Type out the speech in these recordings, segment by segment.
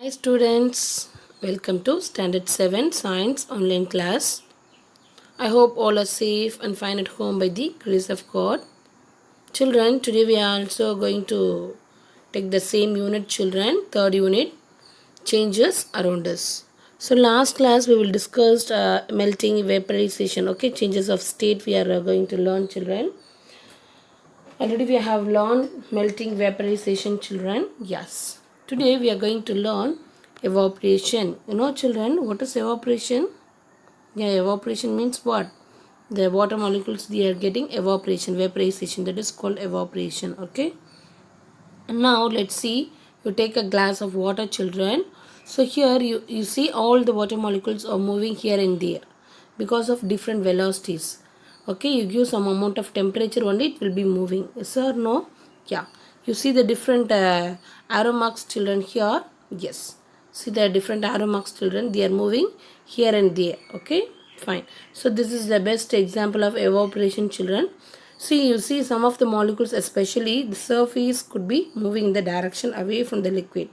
Hi students, welcome to Standard 7 Science online class. I hope all are safe and fine at home by the grace of God. Children, today we are also going to take the same unit children, third unit, changes around us. So last class we will discuss melting vaporization, okay, changes of state we are going to learn children. Already we have learned melting vaporization children. Yes. Today we are going to learn evaporation. You know children, what is evaporation? Yeah, evaporation means what? The water molecules they are getting evaporation, vaporization. That is called evaporation. Okay. And now let's see. You take a glass of water children. So here you see all the water molecules are moving here and there because of different velocities. Okay, you give some amount of temperature only it will be moving. Yes or no? Yeah. You see the different arrow marks children here. Yes. See the different arrow marks children. They are moving here and there. Okay. Fine. So this is the best example of evaporation children. See, you see some of the molecules, especially the surface, could be moving in the direction away from the liquid.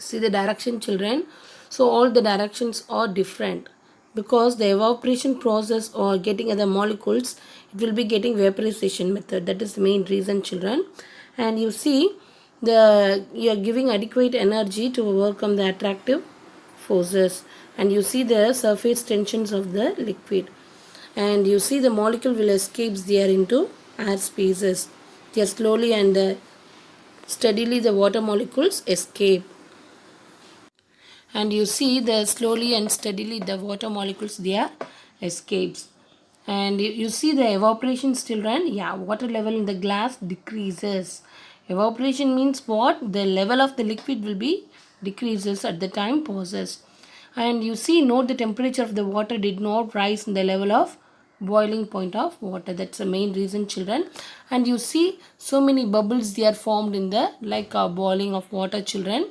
See the direction, children. So all the directions are different because the evaporation process or getting other molecules, it will be getting vaporization method. That is the main reason, children. And you see, you are giving adequate energy to overcome the attractive forces, and you see the surface tensions of the liquid, and you see the molecule will escapes there into air spaces. They are slowly and steadily the water molecules escape, and you see the slowly and steadily the water molecules there escapes. And you see the evaporation still run. Yeah, water level in the glass decreases. Evaporation means what? The level of the liquid will be decreases at the time pauses. And you see, note the temperature of the water did not rise in the level of boiling point of water. That's the main reason, children. And you see so many bubbles they are formed in the like boiling of water, children.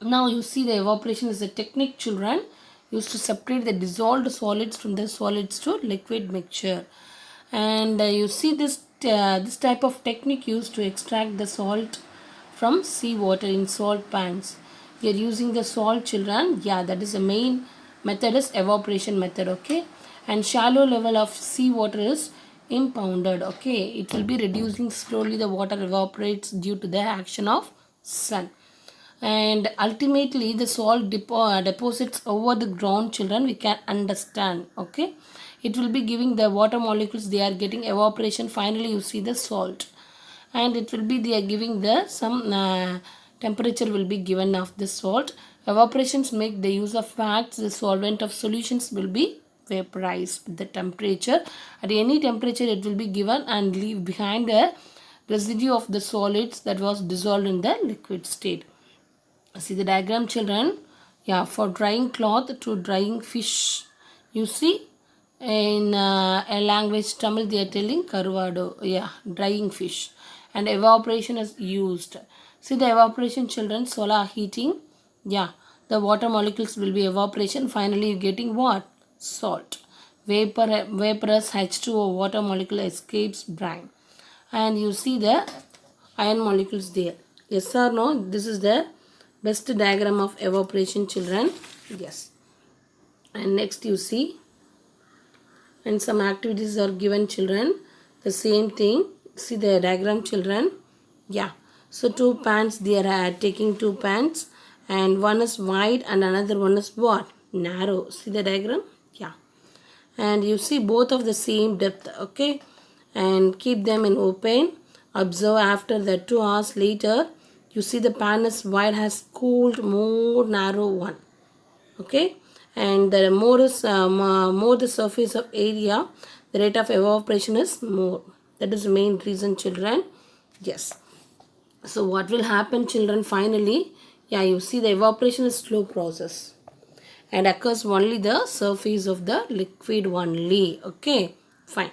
Now you see the evaporation is a technique, children, used to separate the dissolved solids from the solids to liquid mixture. And you see this type of technique used to extract the salt from seawater in salt pans. We are using the salt, children. Yeah, that is the main method is evaporation method. Okay, and shallow level of seawater is impounded. Okay, it will be reducing slowly. The water evaporates due to the action of sun, and ultimately the salt deposits over the ground, children, we can understand. Okay, it will be giving the water molecules they are getting evaporation, finally you see the salt, and it will be they are giving the some temperature will be given of the salt. Evaporations make the use of fats, the solvent of solutions will be vaporized with the temperature. At any temperature it will be given and leave behind a residue of the solids that was dissolved in the liquid state. See the diagram, children. Yeah, for drying cloth to drying fish, you see in a language Tamil they are telling karvado. Yeah, drying fish, and evaporation is used. See the evaporation, children. Solar heating. Yeah, the water molecules will be evaporation, finally you getting what? Salt. Vaporous H2O water molecule escapes brine, and you see the iron molecules there. Yes or no? This is the best diagram of evaporation, children. Yes. And next you see, and some activities are given, children, the same thing. See the diagram, children. Yeah, so two pans they are taking two pans, and one is wide and another one is what? Narrow. See the diagram. Yeah, and you see both of the same depth. Okay, and keep them in open. Observe after the 2 hours later, you see the pan is wide has cooled more narrow one. Okay, and the more is more the surface of area, the rate of evaporation is more. That is the main reason, children. Yes. So what will happen, children, finally? Yeah, you see the evaporation is slow process and occurs only the surface of the liquid only. Okay, fine.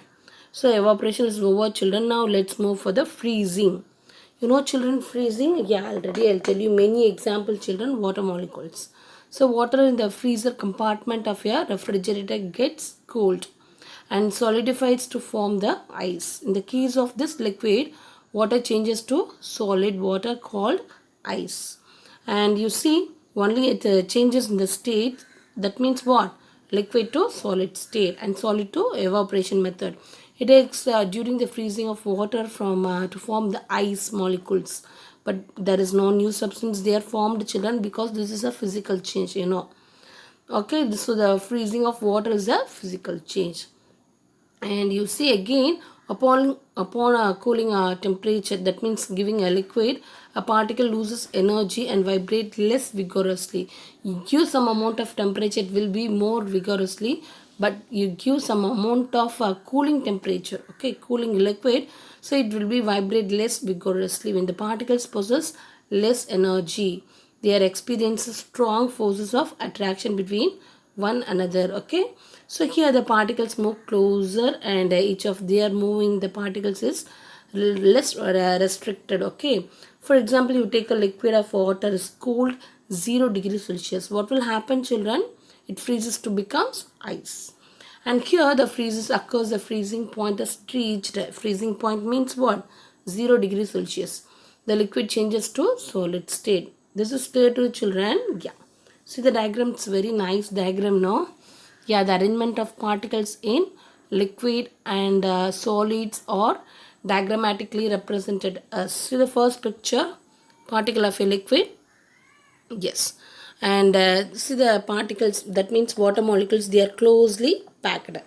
So evaporation is over, children. Now let's move for the freezing. You know, children, freezing. Yeah, already I'll tell you many example, children. Water molecules. So water in the freezer compartment of your refrigerator gets cooled and solidifies to form the ice. In the case of this liquid, water changes to solid water called ice. And you see only it changes in the state. That means what? Liquid to solid state and solid to evaporation method. It takes during the freezing of water from to form the ice molecules, but there is no new substance they are formed, children, because this is a physical change, okay. So the freezing of water is a physical change. And you see again, upon a cooling temperature, that means giving a liquid, a particle loses energy and vibrate less vigorously. You give some amount of temperature, it will be more vigorously, but you give some amount of cooling temperature, okay, cooling liquid, so it will be vibrate less vigorously. When the particles possess less energy, they are experiencing strong forces of attraction between one another, okay. So here the particles move closer, and each of their moving the particles is less restricted, okay. For example, you take a liquid of water is cooled 0 degrees Celsius. What will happen, children? It freezes to becomes ice. And here the freezes occurs, the freezing point is reached. Freezing point means what? 0 degrees Celsius. The liquid changes to solid state. This is clear to children? Yeah. See the diagram, it's very nice diagram, no? Yeah, the arrangement of particles in liquid and solids are diagrammatically represented as. See the first picture, particle of a liquid. Yes. And see the particles, that means water molecules, they are closely packed.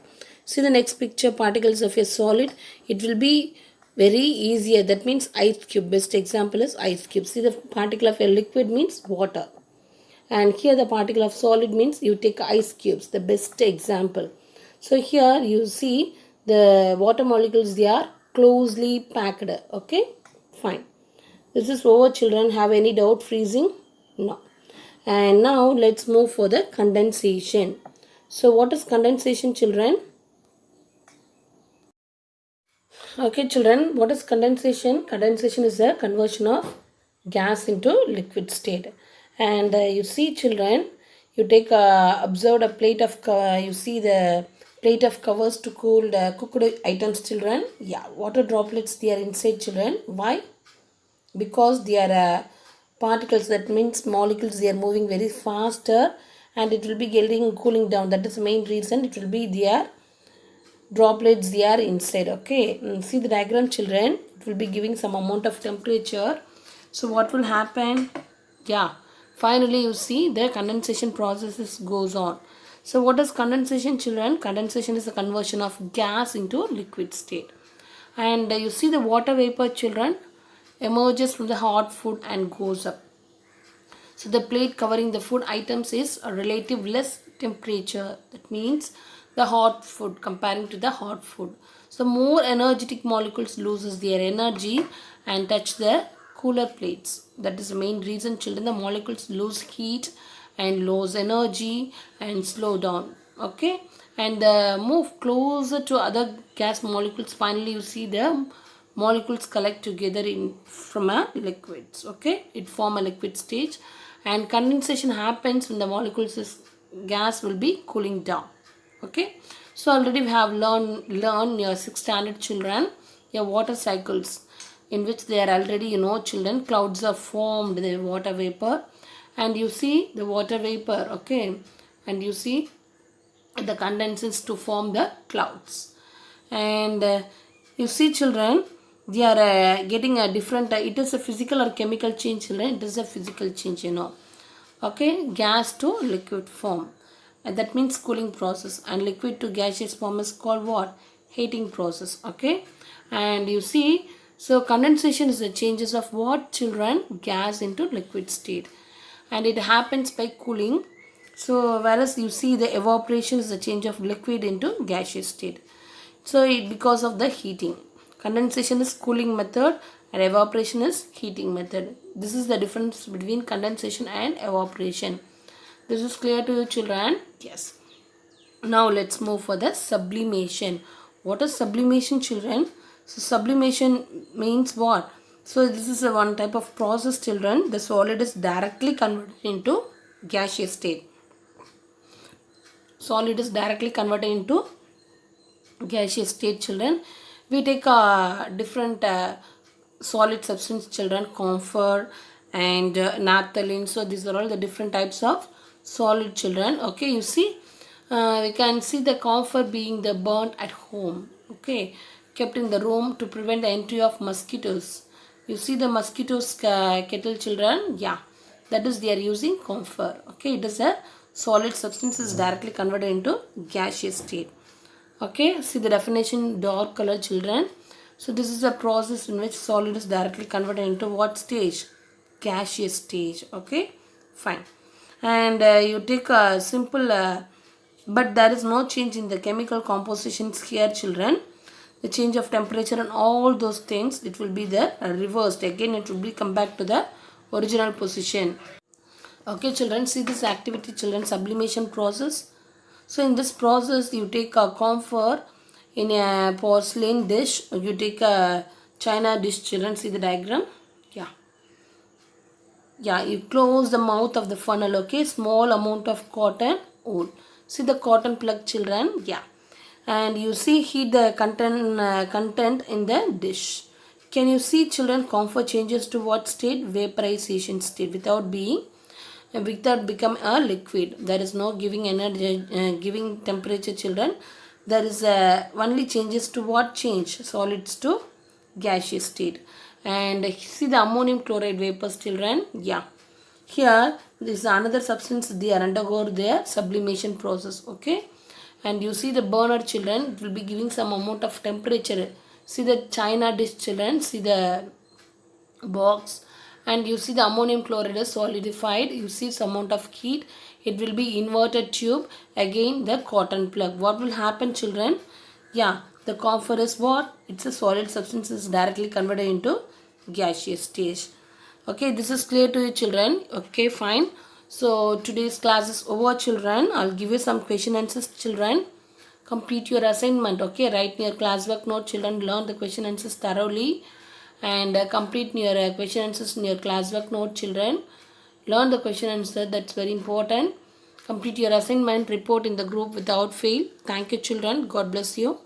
See the next picture, particles of a solid. It will be very easier. That means ice cube. Best example is ice cube. See the particle of a liquid means water. And here the particle of solid means you take ice cubes, the best example. So here you see the water molecules, they are closely packed. Okay, fine. This is over, children. Have any doubt freezing? No. And now let's move for the condensation. So what is condensation, children? Okay, children, what is condensation? Condensation is a conversion of gas into liquid state. And you see, children, you take observed a plate of you see the plate of covers to cool the cooked items, children. Yeah, water droplets, they are inside, children. Why? Because they are particles, that means molecules, they are moving very faster, and it will be getting cooling down. That is the main reason. It will be there droplets, they are inside, okay. See the diagram, children. It will be giving some amount of temperature. So what will happen? Yeah, finally you see the condensation process goes on. So what is condensation, children? Condensation is the conversion of gas into liquid state. And you see the water vapor, children, emerges from the hot food and goes up. So the plate covering the food items is a relative less temperature. That means the hot food comparing to the hot food. So more energetic molecules loses their energy and touch the cooler plates. That is the main reason, children, the molecules lose heat and lose energy and slow down. Okay. And move closer to other gas molecules. Finally, you see the molecules collect together in from a liquids, okay. It form a liquid stage, and condensation happens when the molecules is gas will be cooling down, okay. So already we have learned your 6th standard, children, your water cycles, in which they are already, children, clouds are formed, the water vapor, and you see the water vapor, okay, and you see the condenses to form the clouds. And you see, children, they are getting a different it is a physical or chemical change, children. It is a physical change, okay. Gas to liquid form, and that means cooling process, and liquid to gaseous form is called what? Heating process, okay. And you see, so condensation is the changes of what, children? Gas into liquid state, and it happens by cooling. So whereas you see the evaporation is the change of liquid into gaseous state. So it because of the heating. Condensation is cooling method and evaporation is heating method. This is the difference between condensation and evaporation. This is clear to you, children? Yes. Now let's move for the sublimation. What is sublimation, children? So sublimation means what? So this is a one type of process, children. The solid is directly converted into gaseous state. Solid is directly converted into gaseous state, children. We take a different solid substance, children, camphor and naphthalene. So these are all the different types of solid, children. Okay, you see, we can see the camphor being the burnt at home. Okay, kept in the room to prevent the entry of mosquitoes. You see the mosquitoes kettle, children. Yeah, that is they are using camphor. Okay, it is a solid substance is directly converted into gaseous state. Okay, see the definition, dark color, children. So this is a process in which solid is directly converted into what stage? Gaseous stage. Okay, fine. And you take a simple, but there is no change in the chemical compositions here, children. The change of temperature and all those things, it will be the reversed. Again, it will be come back to the original position. Okay, children, see this activity, children, sublimation process. So in this process, you take a camphor in a porcelain dish. You take a china dish, children. See the diagram. Yeah, yeah. You close the mouth of the funnel. Okay, small amount of cotton wool. See the cotton plug, children. Yeah, and you see heat the content in the dish. Can you see, children? Camphor changes to what state? Vaporization state without being without become a liquid. There is no giving energy, giving temperature, children. There is only changes to what change? Solids to gaseous state. And see the ammonium chloride vapors, children. Yeah, here this is another substance they are undergo their sublimation process. Okay, and you see the burner, children, it will be giving some amount of temperature. See the china dish, children. See the box, and you see the ammonium chloride is solidified. You see some amount of heat, it will be inverted tube. Again the cotton plug, what will happen, children? Yeah, the camphor is what? It's a solid substance is directly converted into gaseous stage. Okay, this is clear to you, children. Okay, fine. So today's class is over, children. I'll give you some question answers, children. Complete your assignment. Okay, write your classwork note, children. Learn the question answers thoroughly and complete your question answers in your classwork note, children. Learn the question answer, that's very important. Complete your assignment, report in the group without fail. Thank you, children. God bless you.